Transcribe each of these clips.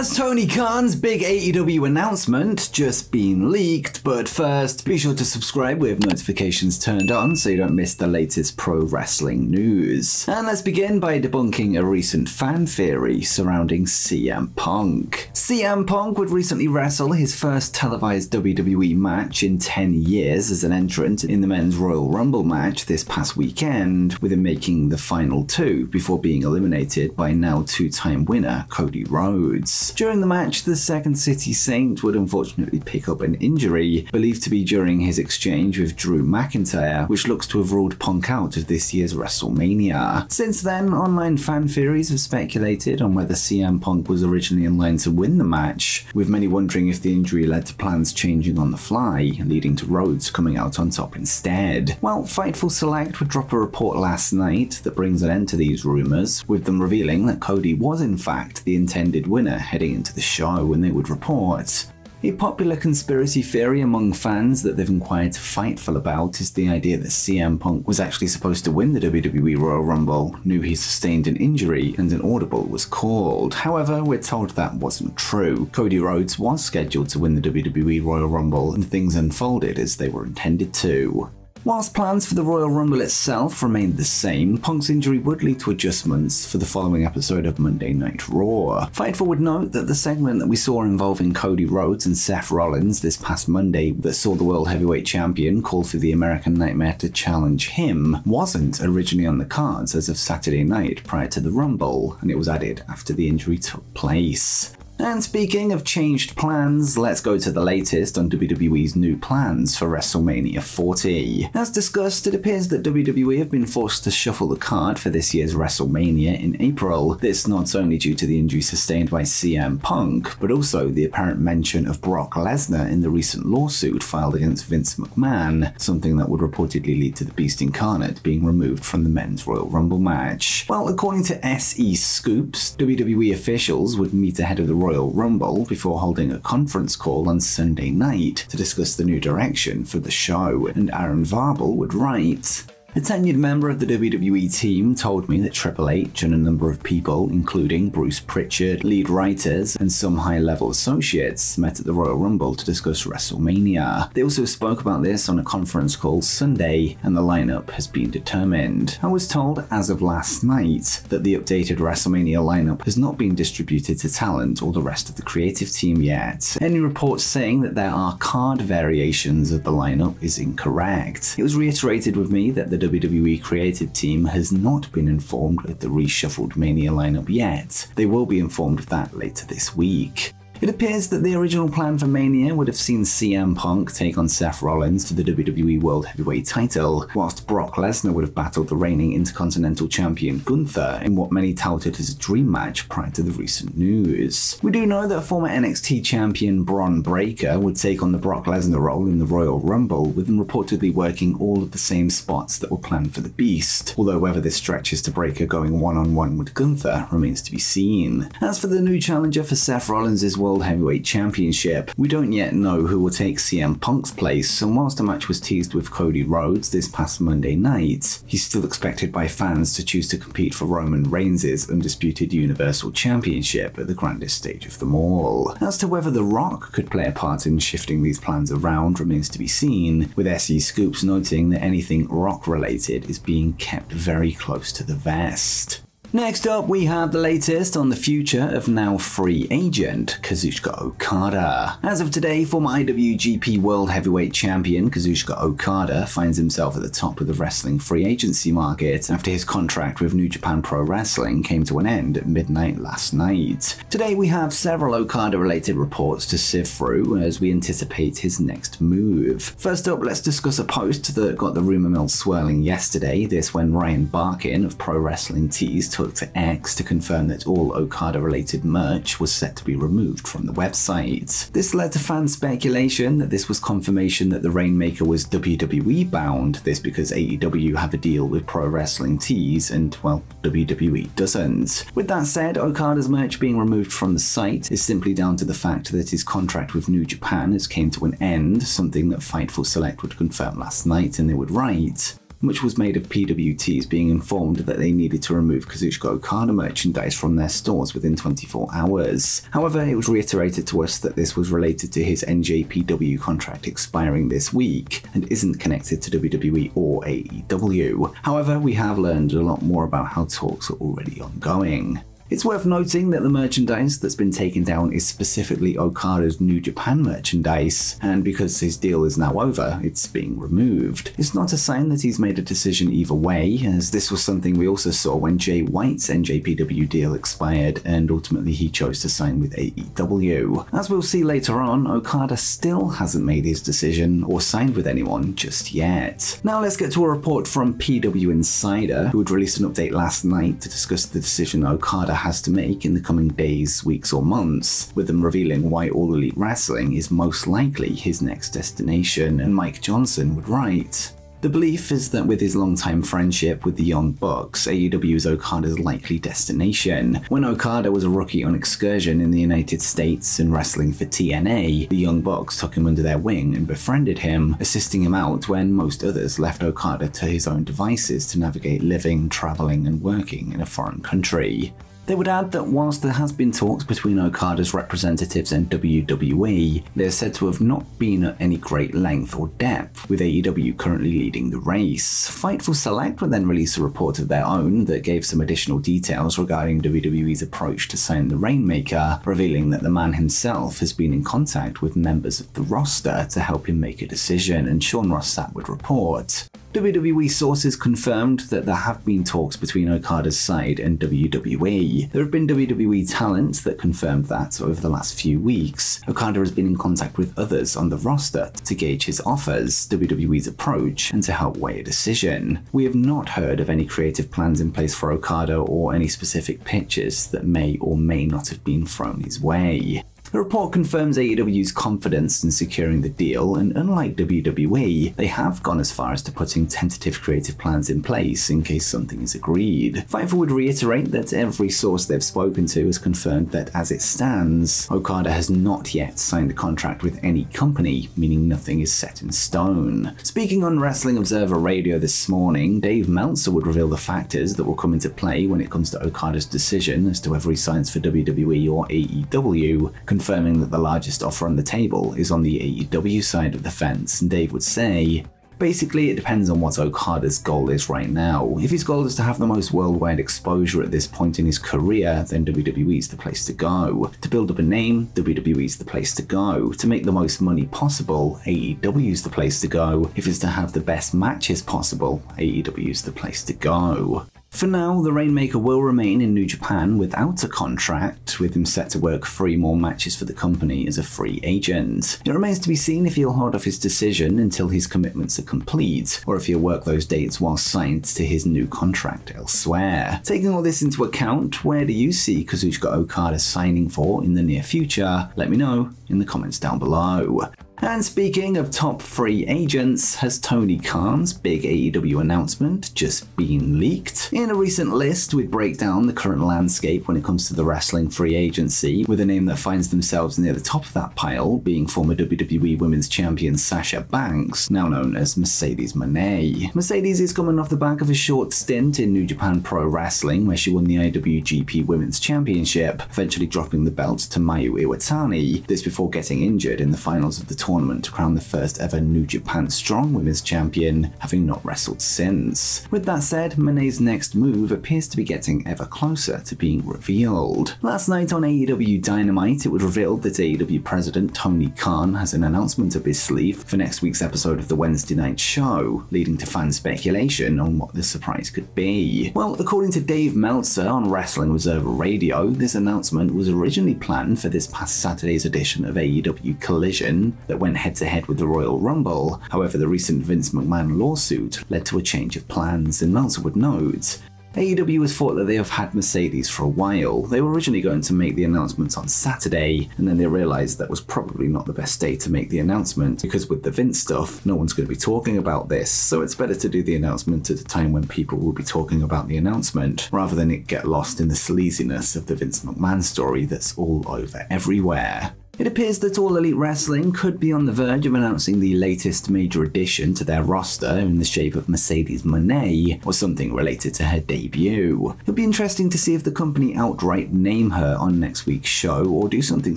Has Tony Khan's big AEW announcement just been leaked? But first, be sure to subscribe with notifications turned on so you don't miss the latest pro wrestling news. And let's begin by debunking a recent fan theory surrounding CM Punk. CM Punk would recently wrestle his first televised WWE match in 10 years as an entrant in the men's Royal Rumble match this past weekend, with him making the final two before being eliminated by now two-time winner Cody Rhodes. During the match, the Second City Saint would unfortunately pick up an injury, believed to be during his exchange with Drew McIntyre, which looks to have ruled Punk out of this year's WrestleMania. Since then, online fan theories have speculated on whether CM Punk was originally in line to win the match, with many wondering if the injury led to plans changing on the fly, leading to Rhodes coming out on top instead. Well, Fightful Select would drop a report last night that brings an end to these rumours, with them revealing that Cody was in fact the intended winner heading into the show, when they would report. A popular conspiracy theory among fans that they've inquired to Fightful about is the idea that CM Punk was actually supposed to win the WWE Royal Rumble, knew he sustained an injury, and an audible was called. However, we're told that wasn't true. Cody Rhodes was scheduled to win the WWE Royal Rumble, and things unfolded as they were intended to. Whilst plans for the Royal Rumble itself remained the same, Punk's injury would lead to adjustments for the following episode of Monday Night Raw. Fightful would note that the segment that we saw involving Cody Rhodes and Seth Rollins this past Monday that saw the World Heavyweight Champion call for the American Nightmare to challenge him wasn't originally on the cards as of Saturday night prior to the Rumble, and it was added after the injury took place. And speaking of changed plans, let's go to the latest on WWE's new plans for WrestleMania 40. As discussed, it appears that WWE have been forced to shuffle the card for this year's WrestleMania in April. This not only due to the injury sustained by CM Punk, but also the apparent mention of Brock Lesnar in the recent lawsuit filed against Vince McMahon, something that would reportedly lead to the Beast Incarnate being removed from the men's Royal Rumble match. Well, according to SE Scoops, WWE officials would meet ahead of the Royal Rumble before holding a conference call on Sunday night to discuss the new direction for the show, and Aaron Varbel would write, "A tenured member of the WWE team told me that Triple H and a number of people, including Bruce Pritchard, lead writers, and some high-level associates, met at the Royal Rumble to discuss WrestleMania. They also spoke about this on a conference call Sunday, and the lineup has been determined. I was told as of last night that the updated WrestleMania lineup has not been distributed to talent or the rest of the creative team yet. Any reports saying that there are card variations of the lineup is incorrect. It was reiterated with me that the WWE creative team has not been informed of the reshuffled Mania lineup yet. They will be informed of that later this week." It appears that the original plan for Mania would have seen CM Punk take on Seth Rollins for the WWE World Heavyweight title, whilst Brock Lesnar would have battled the reigning Intercontinental Champion Gunther in what many touted as a dream match prior to the recent news. We do know that former NXT champion Bron Breakker would take on the Brock Lesnar role in the Royal Rumble, with him reportedly working all of the same spots that were planned for the Beast, although whether this stretches to Breakker going one-on-one with Gunther remains to be seen. As for the new challenger for Seth Rollins' World Heavyweight Championship, we don't yet know who will take CM Punk's place, and whilst the match was teased with Cody Rhodes this past Monday night, he's still expected by fans to choose to compete for Roman Reigns' undisputed Universal Championship at the grandest stage of them all. As to whether The Rock could play a part in shifting these plans around remains to be seen, with SE Scoops noting that anything Rock related is being kept very close to the vest. Next up, we have the latest on the future of now free agent Kazuchika Okada. As of today, former IWGP World Heavyweight Champion Kazuchika Okada finds himself at the top of the wrestling free agency market after his contract with New Japan Pro-Wrestling came to an end at midnight last night. Today, we have several Okada-related reports to sift through as we anticipate his next move. First up, let's discuss a post that got the rumor mill swirling yesterday, this when Ryan Barkin of Pro Wrestling Tees took to X to confirm that all Okada-related merch was set to be removed from the website. This led to fan speculation that this was confirmation that the Rainmaker was WWE bound, this because AEW have a deal with Pro Wrestling Tees and, well, WWE doesn't. With that said, Okada's merch being removed from the site is simply down to the fact that his contract with New Japan has came to an end, something that Fightful Select would confirm last night, and they would write, Much was made of PWTs being informed that they needed to remove Kazuchika Okada merchandise from their stores within 24 hours. However, it was reiterated to us that this was related to his NJPW contract expiring this week and isn't connected to WWE or AEW. However, we have learned a lot more about how talks are already ongoing. It's worth noting that the merchandise that's been taken down is specifically Okada's New Japan merchandise, and because his deal is now over, it's being removed. It's not a sign that he's made a decision either way, as this was something we also saw when Jay White's NJPW deal expired and ultimately he chose to sign with AEW. As we'll see later on, Okada still hasn't made his decision or signed with anyone just yet. Now let's get to a report from PW Insider, who had released an update last night to discuss the decision Okada has to make in the coming days, weeks or months, with them revealing why All Elite Wrestling is most likely his next destination, and Mike Johnson would write, "The belief is that with his long-time friendship with the Young Bucks, AEW is Okada's likely destination. When Okada was a rookie on excursion in the United States and wrestling for TNA, the Young Bucks took him under their wing and befriended him, assisting him out when most others left Okada to his own devices to navigate living, traveling and working in a foreign country." They would add that whilst there has been talks between Okada's representatives and WWE, they are said to have not been at any great length or depth, with AEW currently leading the race. Fightful Select would then release a report of their own that gave some additional details regarding WWE's approach to sign the Rainmaker, revealing that the man himself has been in contact with members of the roster to help him make a decision, and Sean Ross Sapp would report, WWE sources confirmed that there have been talks between Okada's side and WWE. There have been WWE talent that confirmed that over the last few weeks, Okada has been in contact with others on the roster to gauge his offers, WWE's approach, and to help weigh a decision. We have not heard of any creative plans in place for Okada or any specific pitches that may or may not have been thrown his way. The report confirms AEW's confidence in securing the deal, and unlike WWE, they have gone as far as to putting tentative creative plans in place in case something is agreed. Fightful would reiterate that every source they've spoken to has confirmed that as it stands, Okada has not yet signed a contract with any company, meaning nothing is set in stone. Speaking on Wrestling Observer Radio this morning, Dave Meltzer would reveal the factors that will come into play when it comes to Okada's decision as to whether he signs for WWE or AEW, confirming that the largest offer on the table is on the AEW side of the fence, and Dave would say, "Basically, it depends on what Okada's goal is right now. If his goal is to have the most worldwide exposure at this point in his career, then WWE is the place to go. To build up a name, WWE is the place to go. To make the most money possible, AEW is the place to go. If it's to have the best matches possible, AEW is the place to go." For now, the Rainmaker will remain in New Japan without a contract, with him set to work 3 more matches for the company as a free agent. It remains to be seen if he'll hold off his decision until his commitments are complete, or if he'll work those dates while signed to his new contract elsewhere. Taking all this into account, where do you see Kazuchika Okada signing for in the near future? Let me know in the comments down below. And speaking of top free agents, has Tony Khan's big AEW announcement just been leaked? In a recent list, we'd break down the current landscape when it comes to the wrestling free agency, with a name that finds themselves near the top of that pile being former WWE Women's Champion Sasha Banks, now known as Mercedes Moné. Mercedes is coming off the back of a short stint in New Japan Pro-Wrestling, where she won the IWGP Women's Championship, eventually dropping the belt to Mayu Iwatani, this before getting injured in the finals of the tournament to crown the first ever New Japan Strong Women's Champion, having not wrestled since. With that said, Moné's next move appears to be getting ever closer to being revealed. Last night on AEW Dynamite, it was revealed that AEW President Tony Khan has an announcement up his sleeve for next week's episode of the Wednesday night show, leading to fan speculation on what the surprise could be. Well, according to Dave Meltzer on Wrestling Observer Radio, this announcement was originally planned for this past Saturday's edition of AEW Collision that went head-to-head with the Royal Rumble. However, the recent Vince McMahon lawsuit led to a change of plans, and Meltzer would note, AEW has thought that they have had Mercedes for a while. They were originally going to make the announcement on Saturday, and then they realised that was probably not the best day to make the announcement, because with the Vince stuff, no one's going to be talking about this, so it's better to do the announcement at a time when people will be talking about the announcement, rather than it get lost in the sleaziness of the Vince McMahon story that's all over everywhere. It appears that All Elite Wrestling could be on the verge of announcing the latest major addition to their roster in the shape of Mercedes Moné, or something related to her debut. It'll be interesting to see if the company outright name her on next week's show, or do something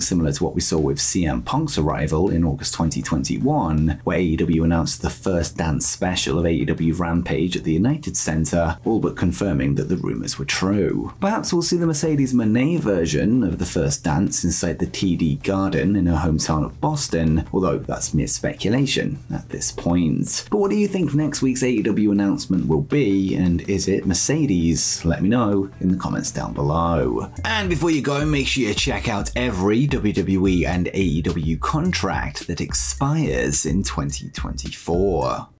similar to what we saw with CM Punk's arrival in August 2021, where AEW announced the first dance special of AEW Rampage at the United Center, all but confirming that the rumors were true. Perhaps we'll see the Mercedes Moné version of the first dance inside the TD Garden in her hometown of Boston, although that's mere speculation at this point. But what do you think next week's AEW announcement will be, and is it Mercedes? Let me know in the comments down below. And before you go, make sure you check out every WWE and AEW contract that expires in 2024.